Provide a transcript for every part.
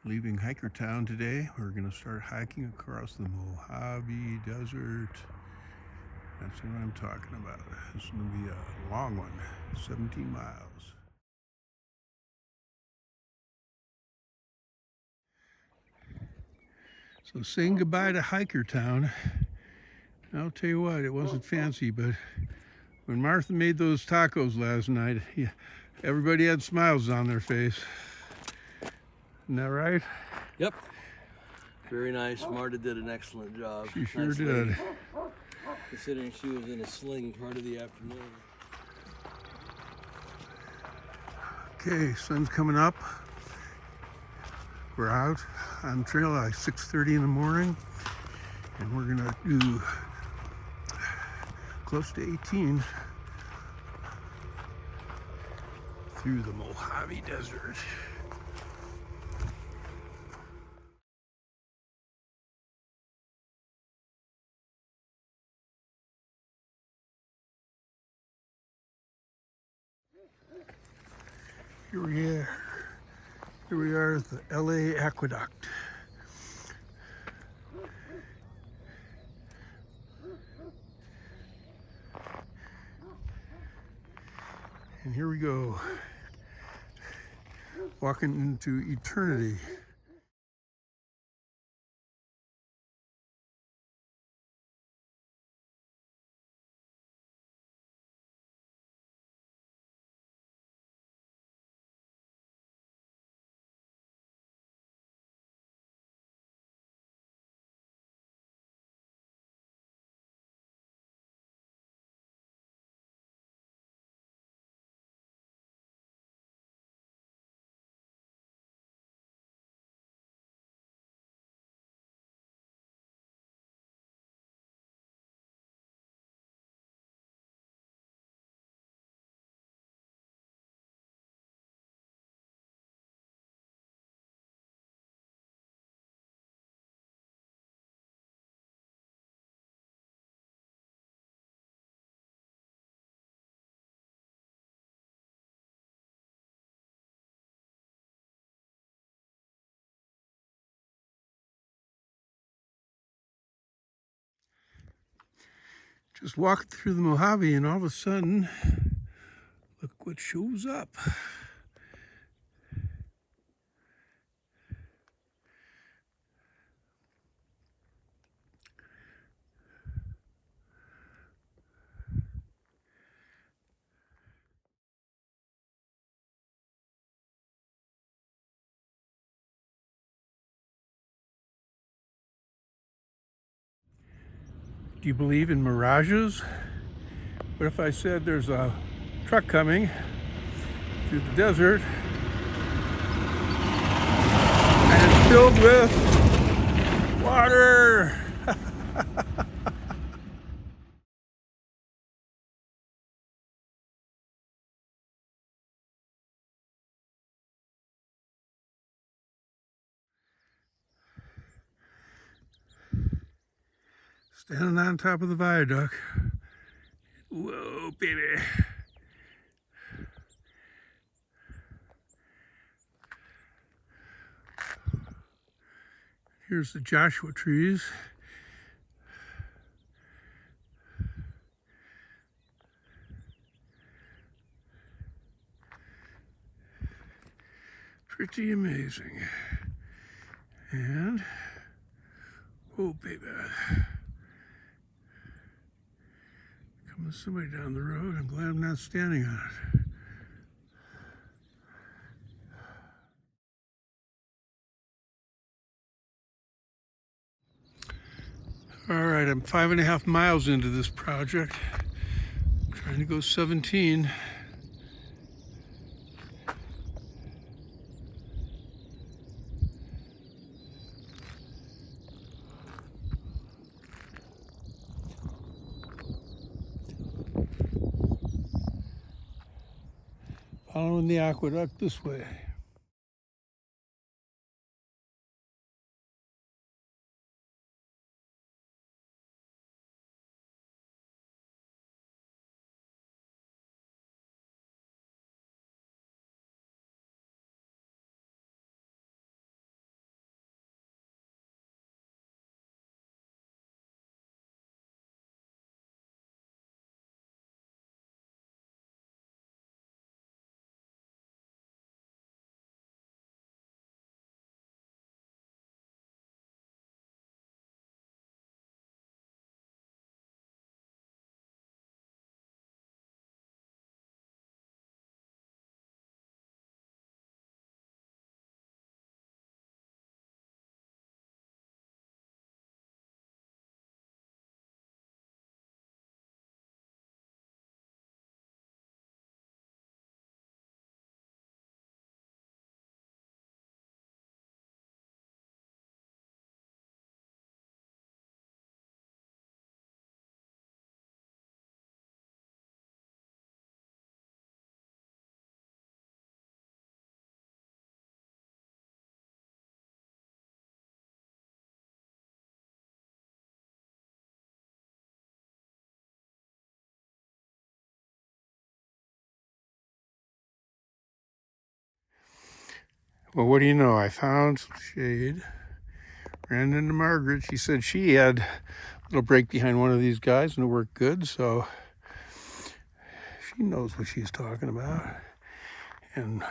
Leaving Hiker Town today. We're going to start hiking across the Mojave Desert. That's what I'm talking about. It's going to be a long one, 17 miles. So saying goodbye to Hiker Town. I'll tell you what, it wasn't fancy, but when Martha made those tacos last night, everybody had smiles on their face. Isn't that right? Yep. Very nice. Marta did an excellent job. She sure nice did. Lady. Considering she was in a sling part of the afternoon. Okay, sun's coming up. We're out on trail like 6:30 in the morning, and we're gonna do close to 18 through the Mojave Desert. Here we are at the LA Aqueduct. And here we go, walking into eternity. Just walking through the Mojave, and all of a sudden, look what shows up. Do you believe in mirages? What if I said there's a truck coming through the desert and it's filled with water? Standing on top of the viaduct. Whoa, baby. Here's the Joshua trees. Pretty amazing. And, oh, baby. Coming somebody down the road. I'm glad I'm not standing on it. All right, I'm 5.5 miles into this project. I'm trying to go 17. Following the aqueduct this way. Well, what do you know? I found some shade. Ran into Margaret. She said she had a little break behind one of these guys and it worked good, so she knows what she's talking about. And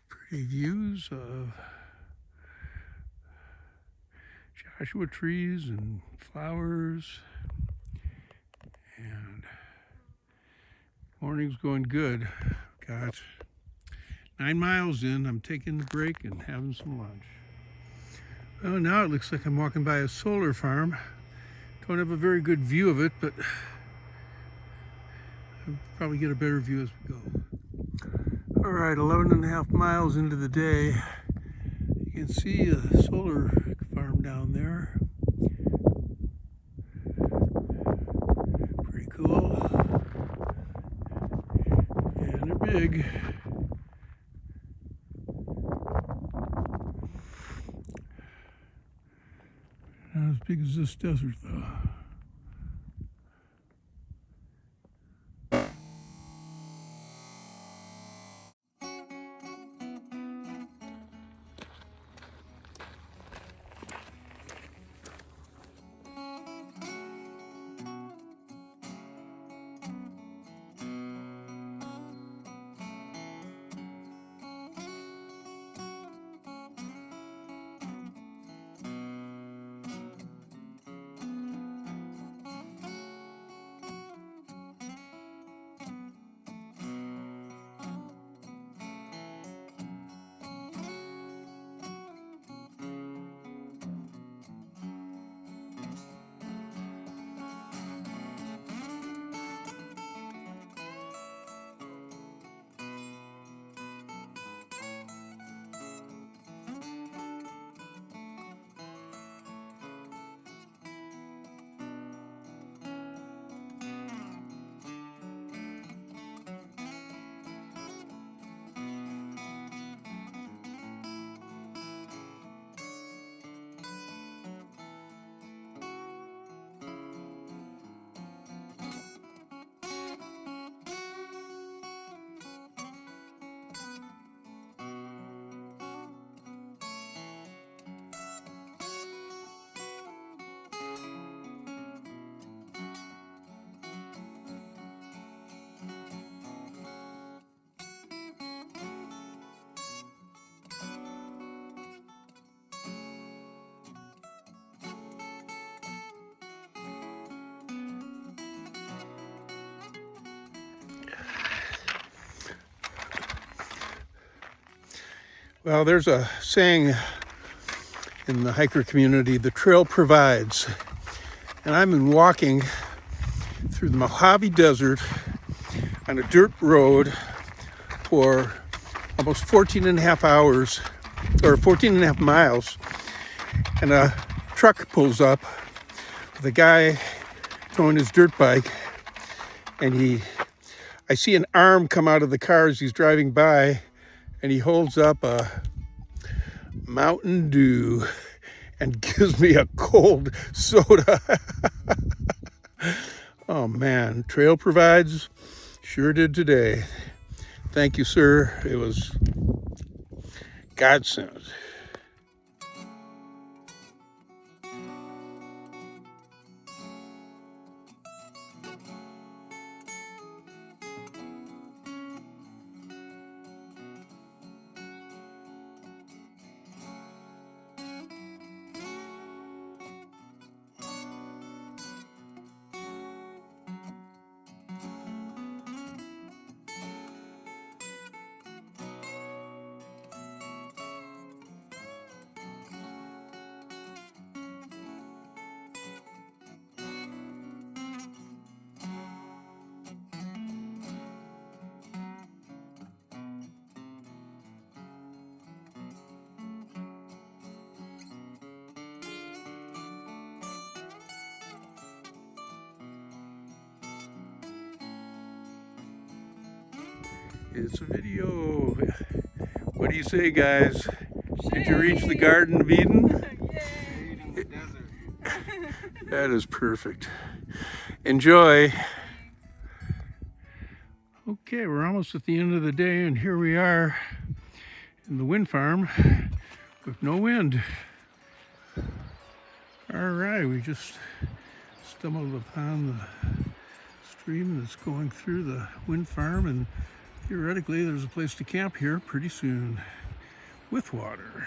pretty views of Joshua trees and flowers. And morning's going good. Got 9 miles in. I'm taking the break and having some lunch. Well, now it looks like I'm walking by a solar farm. Don't have a very good view of it, but I'll probably get a better view as we go. All right, 11.5 miles into the day. You can see a solar farm down there. Pretty cool. And they're big. Not as big as this desert, though. Well, there's a saying in the hiker community, the trail provides. And I've been walking through the Mojave Desert on a dirt road for almost 14 and a half hours, or 14 and a half miles. And a truck pulls up with a guy towing his dirt bike. And I see an arm come out of the car as he's driving by. And he holds up a Mountain Dew and gives me a cold soda. Oh man, trail provides, sure did today. Thank you, sir. It was godsend. It's a video. What do you say, guys? Did you reach the Garden of Eden? Yay! The desert. That is perfect. Enjoy. Okay, we're almost at the end of the day, and here we are in the wind farm with no wind. All right, we just stumbled upon the stream that's going through the wind farm, and theoretically there's a place to camp here pretty soon with water.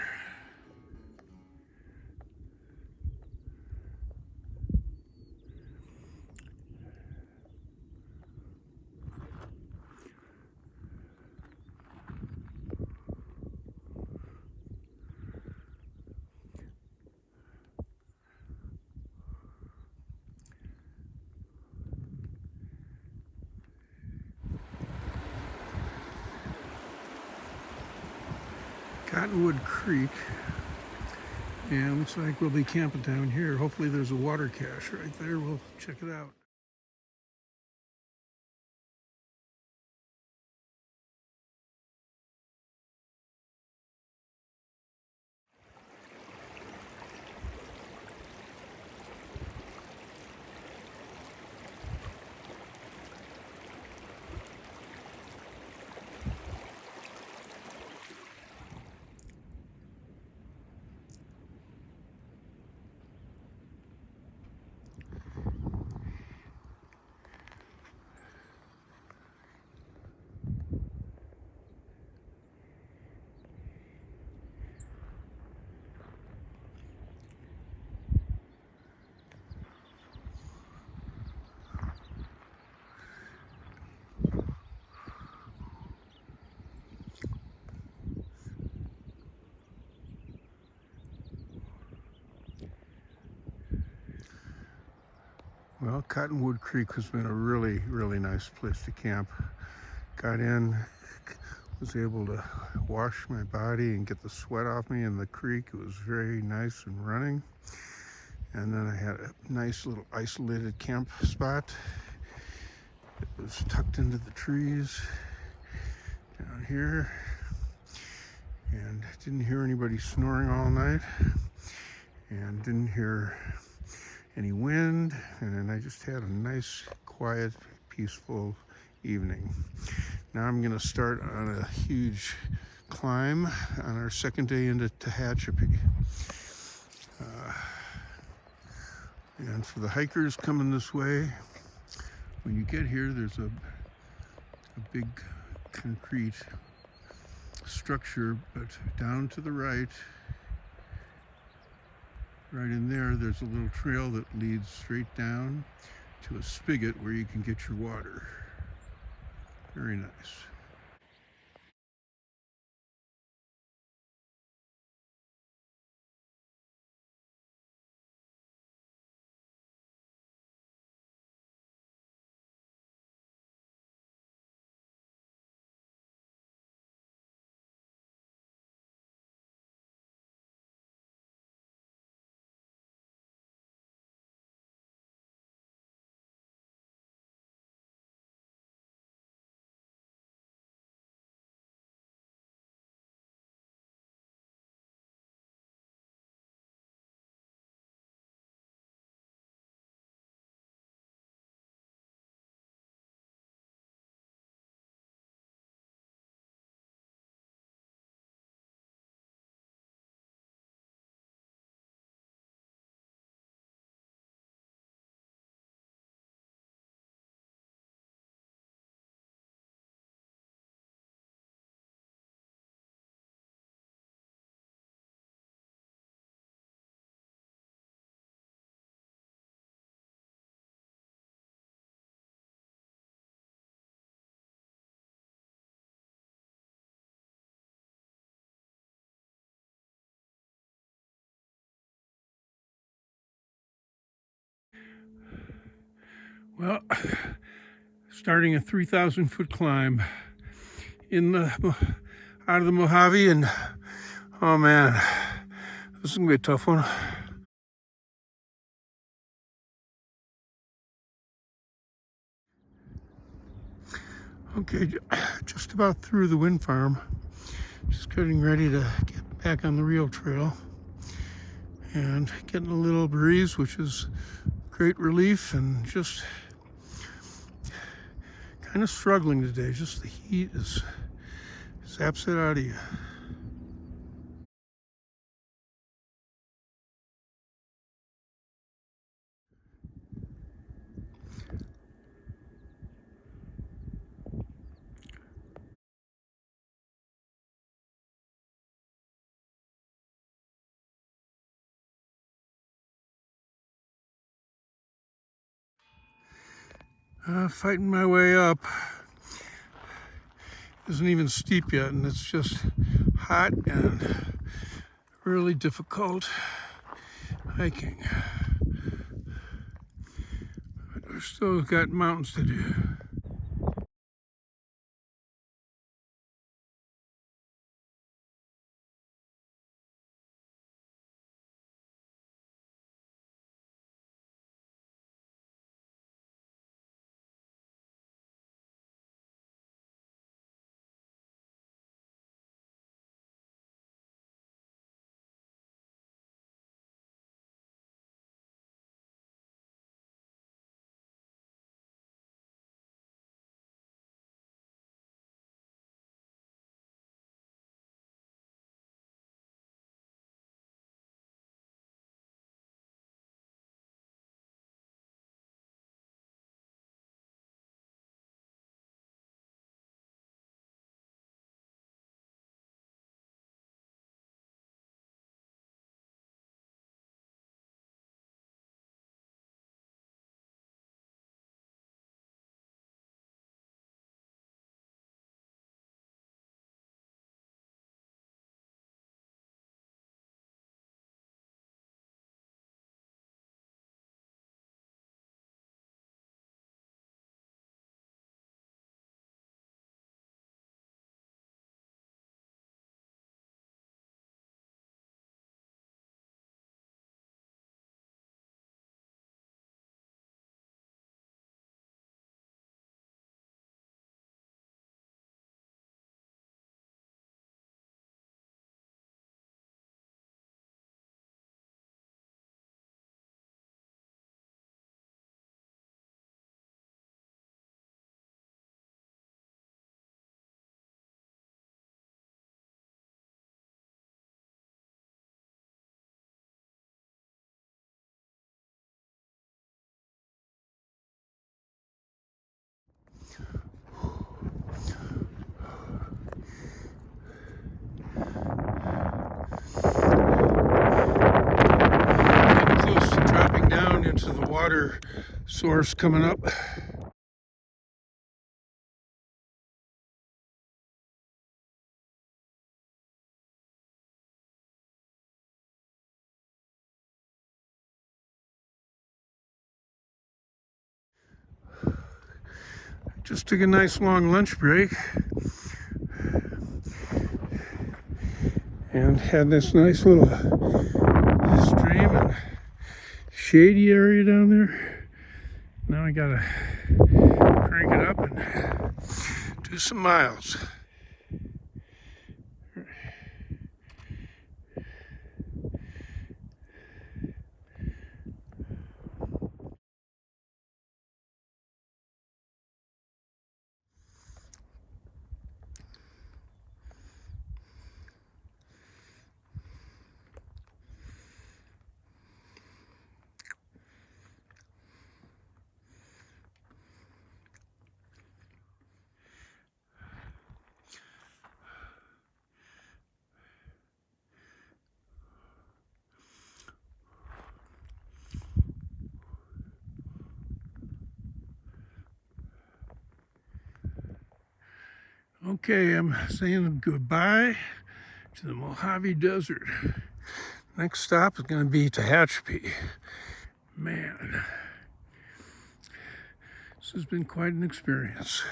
Cottonwood Creek, and looks like we'll be camping down here. Hopefully there's a water cache right there. We'll check it out. Well, Cottonwood Creek has been a really, really nice place to camp. Got in, was able to wash my body and get the sweat off me in the creek. It was very nice and running. And then I had a nice little isolated camp spot. It was tucked into the trees down here. And didn't hear anybody snoring all night. And didn't hear any wind, and then I just had a nice, quiet, peaceful evening. Now I'm going to start on a huge climb on our second day into Tehachapi. And for the hikers coming this way, when you get here, there's a big concrete structure, but down to the right in there, there's a little trail that leads straight down to a spigot where you can get your water. Very nice. Well, starting a 3,000-foot climb out of the Mojave, and oh man, this is gonna be a tough one. Okay, just about through the wind farm. Just getting ready to get back on the real trail, and getting a little breeze, which is great relief, and just kind of struggling today. Just the heat zaps it out of you. Fighting my way up. Isn't even steep yet, and it's just hot and really difficult hiking. But we've still got mountains to do. Getting close to dropping down into the water source coming up. Just took a nice long lunch break and had this nice little stream and shady area down there. Now I gotta crank it up and do some miles. Okay, I'm saying goodbye to the Mojave Desert. Next stop is going to be Tehachapi. Man, this has been quite an experience.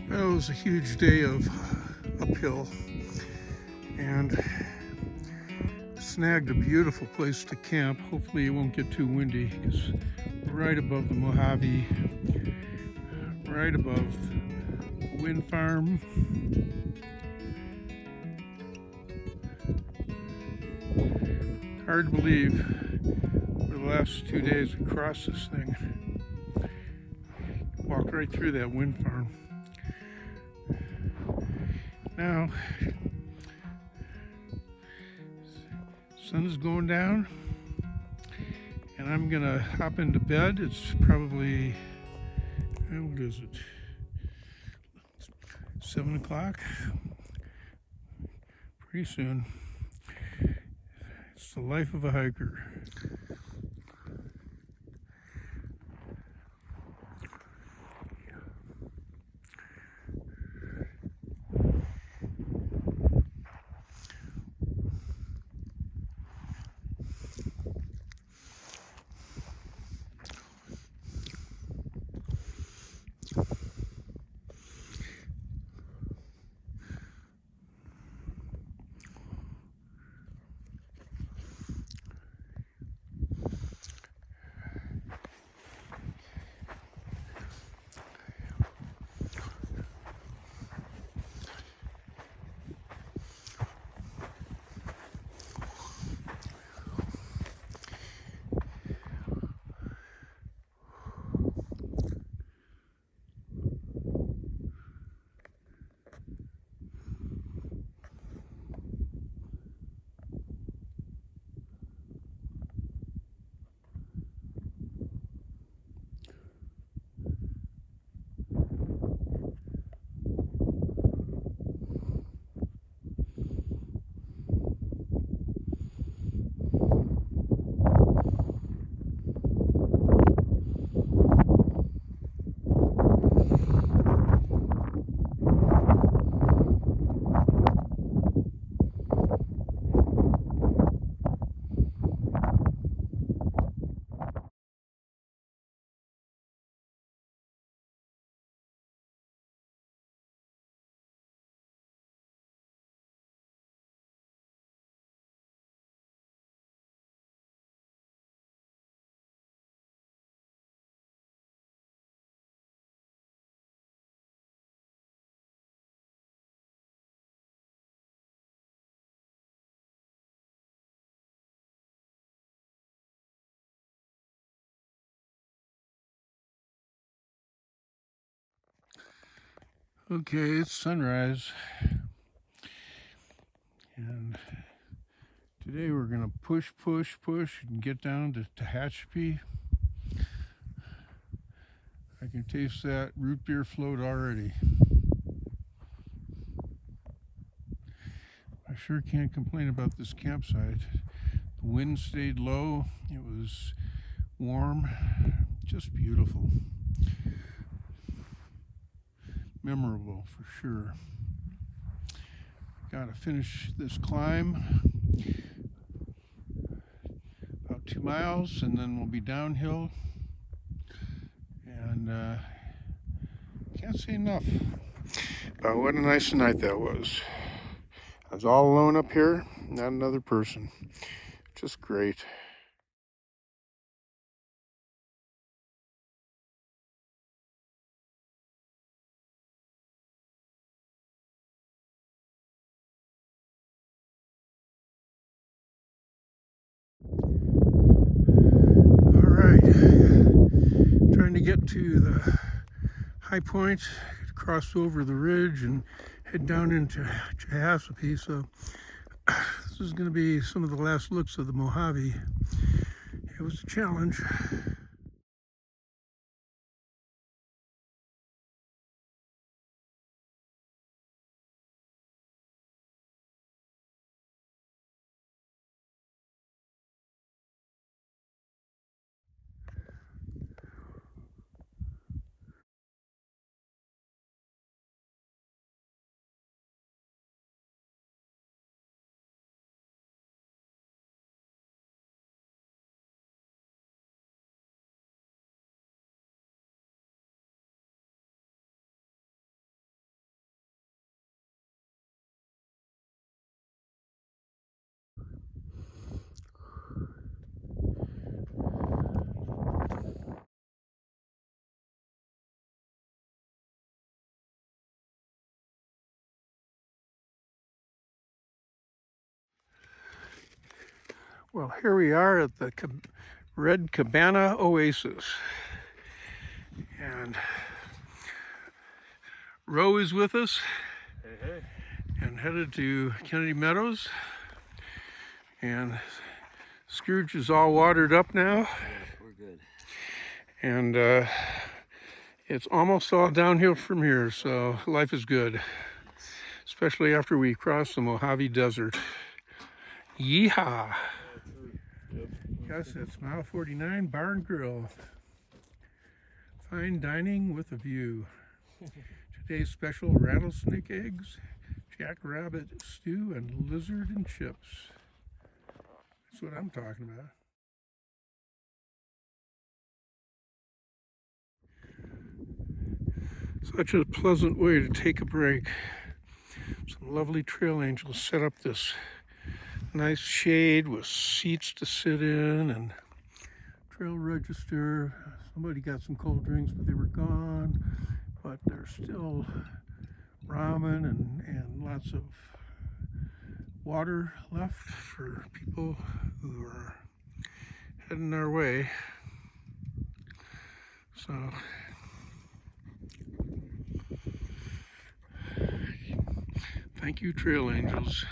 Well, it was a huge day of uphill, and snagged a beautiful place to camp. Hopefully it won't get too windy, because right above the Mojave, right above the wind farm. Hard to believe, for the last 2 days we crossed this thing. Walked right through that wind farm. Now, sun is going down, and I'm gonna hop into bed. It's probably, what is it, 7 o'clock? Pretty soon. It's the life of a hiker. Okay, it's sunrise, and today we're gonna push and get down to Tehachapi. I can taste that root beer float already. I sure can't complain about this campsite. The wind stayed low, it was warm, just beautiful. Memorable for sure. Gotta finish this climb, about 2 miles, and then we'll be downhill. And can't say enough about what a nice night that was. I was all alone up here, not another person. Just great. get to the high point, cross over the ridge, and head down into Tehachapi. So this is going to be some of the last looks of the Mojave. It was a challenge. Well, here we are at the Red Cabana Oasis. And Roe is with us. Hey. And headed to Kennedy Meadows. And Scrooge is all watered up now. Yeah, we're good. And it's almost all downhill from here, so life is good. Especially after we cross the Mojave Desert. Yeehaw! Yes, it's Mile 49 Bar and Grill. Fine dining with a view. Today's special: rattlesnake eggs, jackrabbit stew, and lizard and chips. That's what I'm talking about. Such a pleasant way to take a break. Some lovely trail angels set up this nice shade with seats to sit in and trail register. Somebody got some cold drinks, but they were gone. But there's still ramen and lots of water left for people who are heading our way. So thank you, trail angels.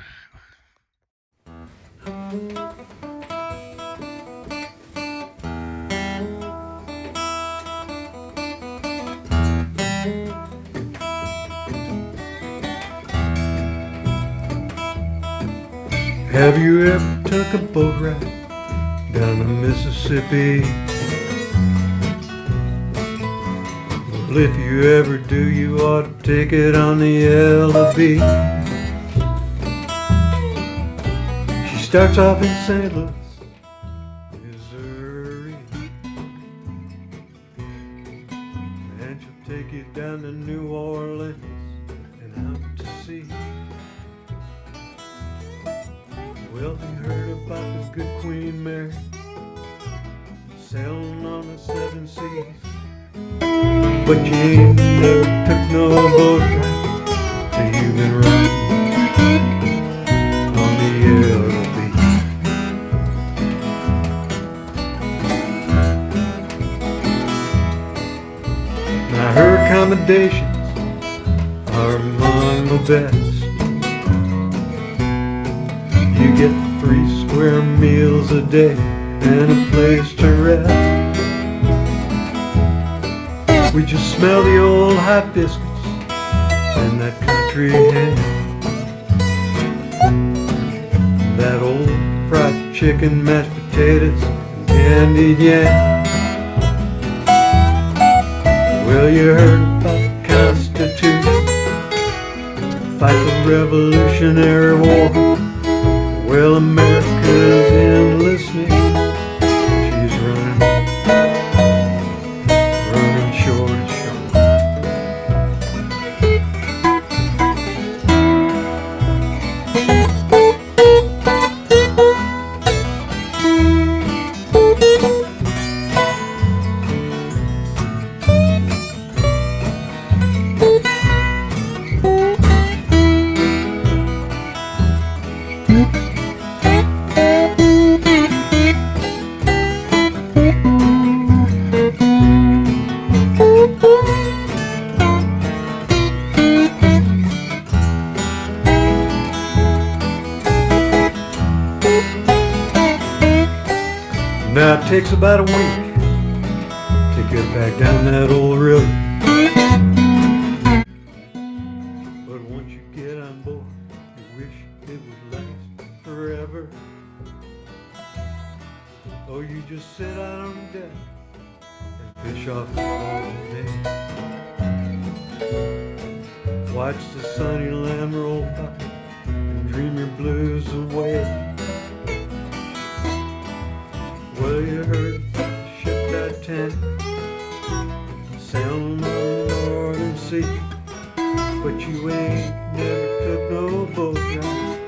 Have you ever took a boat ride down the Mississippi? Well, if you ever do, you ought to take it on the L.A.B. She starts off in St. Louis, Missouri, and she'll take you down to New Orleans and out to sea. Well, you heard about the good Queen Mary sailing on the 7 seas, but you ain't never took no boat ride till you've been riding on the L.A.B. Now her accommodations are among the best. You get 3 square meals a day and a place to rest. We just smell the old hibiscus and that country ham, that old fried chicken, mashed potatoes, and candied yam. Well, you heard about the Constitution, fight the Revolutionary War. Well, America's enlisting. She's running shore to shore. takes about a week to get back down that old river. But once you get on board, you wish it would last forever. Oh, you just sit out on the deck and fish off all day. Watch the sunny land roll by and dream your blues away. Well, you heard the ship got 10 sailing on the northern sea, but you ain't never took no boat ride.